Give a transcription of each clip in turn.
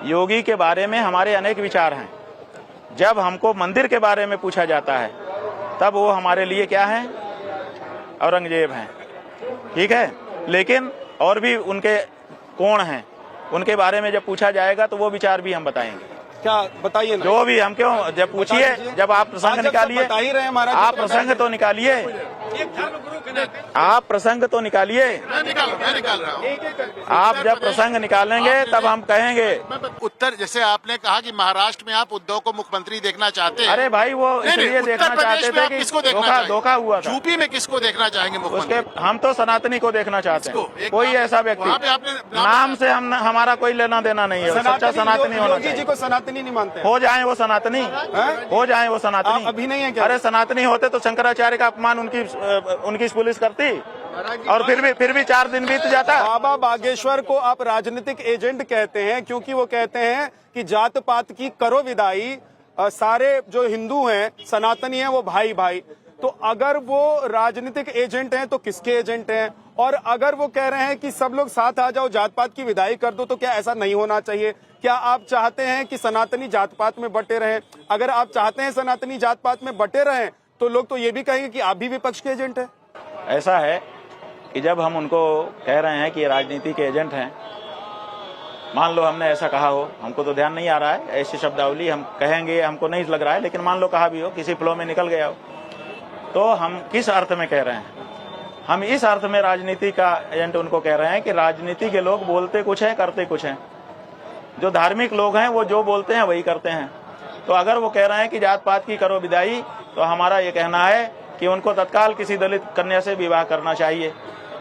योगी के बारे में हमारे अनेक विचार हैं। जब हमको मंदिर के बारे में पूछा जाता है तब वो हमारे लिए क्या है, औरंगजेब हैं, ठीक है। लेकिन और भी उनके कोण हैं, उनके बारे में जब पूछा जाएगा तो वो विचार भी हम बताएंगे। क्या बताइए ना, जो भी हम क्यों जब पूछिए, जब आप प्रसंग निकालिए, बता ही रहे हैं महाराज, आप प्रसंग तो निकालिए, आप प्रसंग तो निकालिए। मैं निकाल रहा हूँ। आप जब प्रसंग निकालेंगे तब हम कहेंगे। उत्तर, जैसे आपने कहा कि महाराष्ट्र में आप उद्धव को मुख्यमंत्री देखना चाहते हैं। अरे भाई वो इसलिए देखना चाहते थे कि धोखा हुआ था। यूपी में किसको देखना चाहेंगे मुख्यमंत्री? उसके हम तो सनातनी को देखना चाहते हैं। कोई ऐसा व्यक्ति नाम से हम हमारा कोई लेना देना नहीं है, सच्चा सनातनी होना योगी जी चाहिए। को सनातनी नहीं मानते? हो जाए वो सनातनी, हो जाए वो सनातनी। अभी नहीं है क्या? अरे सनातनी होते तो शंकराचार्य का अपमान उनकी पुलिस करती और फिर भी 4 दिन बीत जाता। बाबा बागेश्वर को आप राजनीतिक एजेंट कहते हैं क्योंकि वो कहते हैं कि जात पात की करो विदाई, सारे जो हिंदू हैं सनातनी हैं वो भाई भाई। तो अगर वो राजनीतिक एजेंट हैं तो किसके एजेंट हैं? और अगर वो कह रहे हैं कि सब लोग साथ आ जाओ, जात पात की विदाई कर दो, तो क्या ऐसा नहीं होना चाहिए? क्या आप चाहते हैं कि सनातनी जात पात में बटे रहें? अगर आप चाहते हैं सनातनी जात पात में बटे रहें तो लोग तो ये भी कहेंगे कि आप भी विपक्ष के एजेंट हैं। ऐसा है कि जब हम उनको कह रहे हैं कि ये राजनीति के एजेंट हैं, मान लो हमने ऐसा कहा हो, हमको तो ध्यान नहीं आ रहा है, ऐसी शब्दावली हम कहेंगे हमको नहीं लग रहा है, लेकिन मान लो कहा भी हो, किसी फ्लो में निकल गया हो, तो हम किस अर्थ में कह रहे हैं? हम इस अर्थ में राजनीति का एजेंट उनको कह रहे हैं कि राजनीति के लोग बोलते कुछ है, करते कुछ हैं। जो धार्मिक लोग हैं वो जो बोलते हैं वही करते हैं। तो अगर वो कह रहे हैं कि जात पात की करो विदाई, तो हमारा ये कहना है कि उनको तत्काल किसी दलित कन्या से विवाह करना चाहिए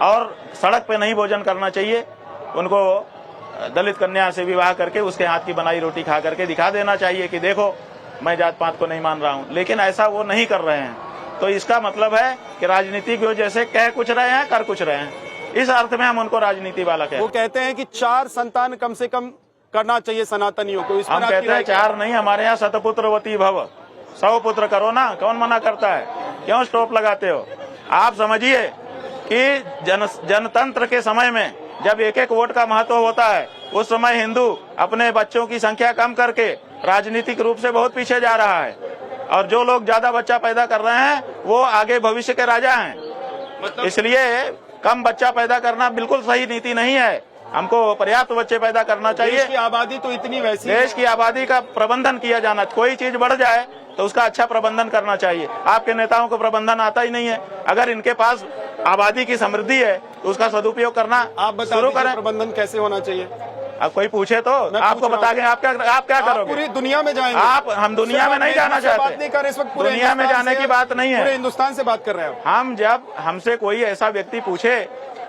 और सड़क पे नहीं भोजन करना चाहिए। उनको दलित कन्या से विवाह करके उसके हाथ की बनाई रोटी खा करके दिखा देना चाहिए कि देखो मैं जात पात को नहीं मान रहा हूँ। लेकिन ऐसा वो नहीं कर रहे हैं, तो इसका मतलब है कि राजनीति की वजह से कह कुछ रहे हैं, कर कुछ रहे हैं। इस अर्थ में हम उनको राजनीति वाला कहते हैं। वो कहते हैं कि 4 संतान कम से कम करना चाहिए सनातनियों को। हम कहते हैं 4 नहीं, हमारे यहाँ शतपुत्रवती भव, 100 पुत्र करो ना, कौन मना करता है? क्यों स्टॉप लगाते हो? आप समझिए कि जनतंत्र के समय में जब एक एक वोट का महत्व होता है, उस समय हिंदू अपने बच्चों की संख्या कम करके राजनीतिक रूप से बहुत पीछे जा रहा है, और जो लोग ज्यादा बच्चा पैदा कर रहे हैं वो आगे भविष्य के राजा हैं। इसलिए कम बच्चा पैदा करना बिल्कुल सही नीति नहीं है। हमको पर्याप्त बच्चे पैदा करना चाहिए। देश की आबादी तो इतनी वैसी, देश की आबादी का प्रबंधन किया जाना, कोई चीज बढ़ जाए तो उसका अच्छा प्रबंधन करना चाहिए। आपके नेताओं को प्रबंधन आता ही नहीं है। अगर इनके पास आबादी की समृद्धि है तो उसका सदुपयोग करना आप शुरू करें। प्रबंधन कैसे होना चाहिए? अब कोई पूछे तो आपको बता दें। आप क्या करोगे? पूरी दुनिया में जाएंगे आप? हम दुनिया में नहीं जाना चाहते, बात नहीं कर रहे इस वक्त। दुनिया में जाने की बात नहीं है, पूरे हिंदुस्तान से बात कर रहे हैं हम। जब हमसे कोई ऐसा व्यक्ति पूछे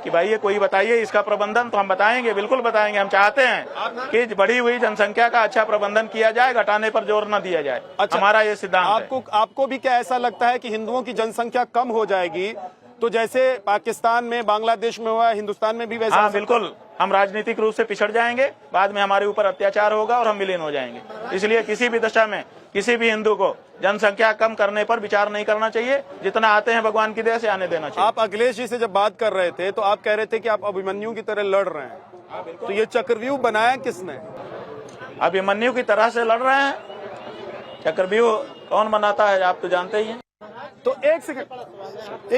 कि भाई ये कोई बताइए इसका प्रबंधन, तो हम बताएंगे, बिल्कुल बताएंगे। हम चाहते हैं कि बढ़ी हुई जनसंख्या का अच्छा प्रबंधन किया जाए, घटाने पर जोर न दिया जाए। अच्छा, हमारा ये सिद्धांत है। आपको भी क्या ऐसा लगता है कि हिंदुओं की जनसंख्या कम हो जाएगी तो जैसे पाकिस्तान में, बांग्लादेश में हुआ, हिंदुस्तान में भी वैसा? हाँ बिल्कुल, हम राजनीतिक रूप से पिछड़ जाएंगे, बाद में हमारे ऊपर अत्याचार होगा और हम विलीन हो जाएंगे। इसलिए किसी भी दशा में किसी भी हिंदू को जनसंख्या कम करने पर विचार नहीं करना चाहिए। जितना आते हैं भगवान की दया से आने देना चाहिए। आप अखिलेश जी से जब बात कर रहे थे तो आप कह रहे थे कि आप अभिमन्यु की तरह लड़ रहे हैं, तो ये चक्रव्यूह बनाया किसने? अभिमन्यु की तरह से लड़ रहे हैं। चक्रव्यूह कौन बनाता है आप तो जानते ही हैं। तो एक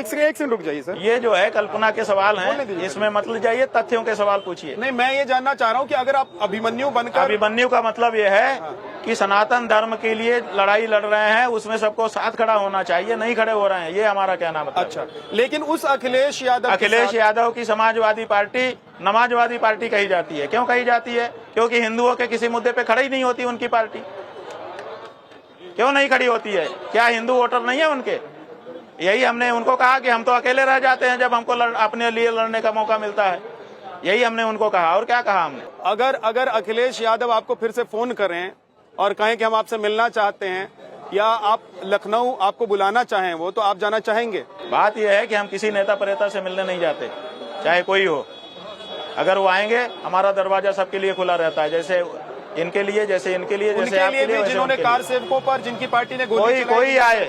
सेकंड रुक जाइए सर। ये जो है कल्पना के सवाल हैं, इसमें मत ले जाइए, तथ्यों के सवाल पूछिए। नहीं, मैं ये जानना चाह रहा हूँ कि अगर आप अभिमन्यु बनकर, अभिमन्यु का मतलब ये है कि सनातन धर्म के लिए लड़ाई लड़ रहे हैं, उसमें सबको साथ खड़ा होना चाहिए, नहीं खड़े हो रहे हैं, ये हमारा कहना मतलब। अच्छा, लेकिन उस अखिलेश यादव की समाजवादी पार्टी नमाजवादी पार्टी कही जाती है। क्यों कही जाती है? क्योंकि हिंदुओं के किसी मुद्दे पे खड़ी नहीं होती उनकी पार्टी। क्यों नहीं खड़ी होती है? क्या हिंदू वोटर नहीं है उनके? यही हमने उनको कहा कि हम तो अकेले रह जाते हैं जब हमको अपने लिए लड़ने का मौका मिलता है। यही हमने उनको कहा। और क्या कहा हमने? अगर अखिलेश यादव आपको फिर से फोन करें और कहें कि हम आपसे मिलना चाहते हैं, या आप लखनऊ आपको बुलाना चाहें वो, तो आप जाना चाहेंगे? बात यह है कि हम किसी नेता प्रेता से मिलने नहीं जाते, चाहे कोई हो। अगर वो आएंगे, हमारा दरवाजा सबके लिए खुला रहता है, जैसे इनके लिए, जैसे इनके लिए, जैसे आपके लिए, जिन्होंने कार सेवकों पर, जिनकी पार्टी ने कोई आए,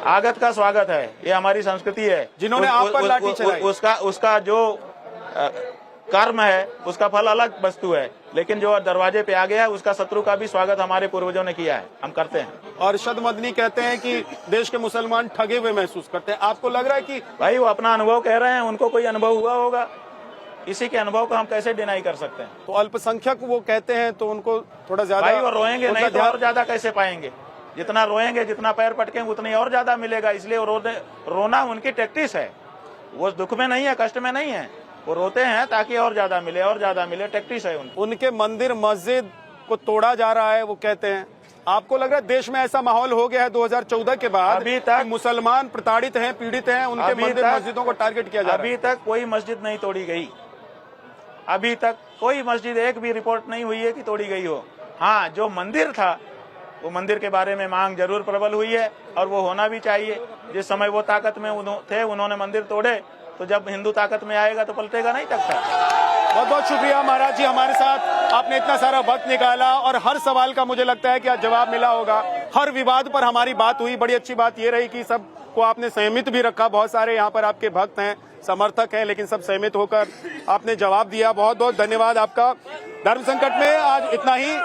आगत का स्वागत है, ये हमारी संस्कृति है। जिन्होंने आप पर लाठी चलाई, उसका जो कर्म है उसका फल अलग वस्तु है, लेकिन जो दरवाजे पे आ गया है उसका शत्रु का भी स्वागत हमारे पूर्वजों ने किया है, हम करते हैं। अरशद मदनी कहते हैं कि देश के मुसलमान ठगे हुए महसूस करते हैं। आपको लग रहा है कि भाई वो अपना अनुभव कह रहे हैं, उनको कोई अनुभव हुआ होगा, इसी के अनुभव को हम कैसे डिनाई कर सकते हैं। तो अल्पसंख्यक वो कहते हैं तो उनको थोड़ा ज्यादा भाई वो रोएंगे उनका नहीं तो ध्यान- और ज्यादा कैसे पाएंगे, जितना रोएंगे जितना पैर पटकेंगे उतनी और ज्यादा मिलेगा, इसलिए वो रोना उनकी टैक्टिस है, वो दुख में नहीं है, कष्ट में नहीं है, वो रोते हैं ताकि और ज्यादा मिले और ज्यादा मिले, टैक्टिस है उनकी। उनके मंदिर मस्जिद को तोड़ा जा रहा है वो कहते हैं। आपको लग रहा है देश में ऐसा माहौल हो गया है 2014 के बाद अभी तक कि मुसलमान प्रताड़ित हैं, पीड़ित हैं, उनके अभी मंदिर तक- मस्जिदों को टारगेट किया जा रहा है? अभी तक कोई मस्जिद नहीं तोड़ी गई, अभी तक कोई मस्जिद एक भी रिपोर्ट नहीं हुई है कि तोड़ी गई हो। हाँ, जो मंदिर था वो मंदिर के बारे में मांग जरूर प्रबल हुई है और वो होना भी चाहिए। जिस समय वो ताकत में थे उन्होंने मंदिर तोड़े, तो जब हिंदू ताकत में आएगा तो पलटेगा नहीं तख्ता। बहुत बहुत शुक्रिया महाराज जी, हमारे साथ आपने इतना सारा वक्त निकाला और हर सवाल का मुझे लगता है कि आज जवाब मिला होगा। हर विवाद पर हमारी बात हुई। बड़ी अच्छी बात ये रही कि सबको आपने संयमित भी रखा। बहुत सारे यहाँ पर आपके भक्त हैं, समर्थक हैं, लेकिन सब संयमित होकर आपने जवाब दिया। बहुत बहुत धन्यवाद आपका। धर्म संकट में आज इतना ही।